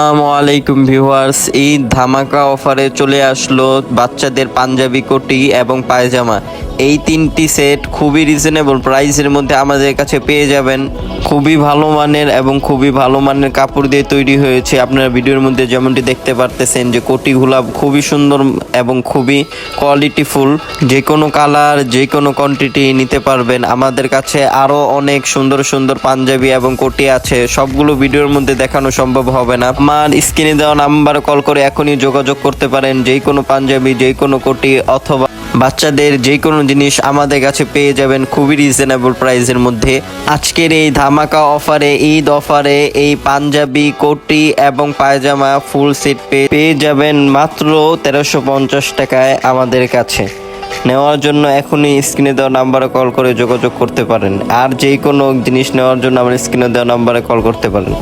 আসসালামু আলাইকুম ভিউয়ার্স, ঈদ ধামাকা অফারে চলে আসলো বাচ্চাদের পাঞ্জাবি কোটি এবং পায়জামা। এই তিনটি সেট খুবই রিজনেবল প্রাইসের মধ্যে আমাদের কাছে পেয়ে যাবেন। খুবই ভালো মানের এবং খুবই ভালো মানের কাপড় দিয়ে তৈরি হয়েছে। আপনারা ভিডিওর মধ্যে যেমনটি দেখতে পারতেছেন যে কোটিগুলা খুবই সুন্দর এবং খুবই কোয়ালিটিফুল। যে কোনো কালার, যে কোনো কোয়ান্টিটি নিতে পারবেন। আমাদের কাছে আরও অনেক সুন্দর সুন্দর পাঞ্জাবি এবং কোটি আছে, সবগুলো ভিডিওর মধ্যে দেখানো সম্ভব হবে না। আমার স্ক্রিনে দেওয়া নাম্বারে কল করে এখনই যোগাযোগ করতে পারেন। যে কোনো পাঞ্জাবি, যে কোনো কোটি অথবা বাচ্চাদের যে কোনো জিনিস আমাদের কাছে পেয়ে যাবেন খুবই রিজনেবল প্রাইসের মধ্যে। আজকের এই ধামাকা অফারে, ঈদ অফারে এই পাঞ্জাবি, কোটি এবং পায়জামা ফুল সেট পেয়ে যাবেন মাত্র 1350 টাকায় আমাদের কাছে। নেওয়ার জন্য এখনই স্ক্রিনে দেওয়া নাম্বারে কল করে যোগাযোগ করতে পারেন। আর যে কোনো জিনিস নেওয়ার জন্য আমার স্ক্রিনে দেওয়া নাম্বারে কল করতে পারেন।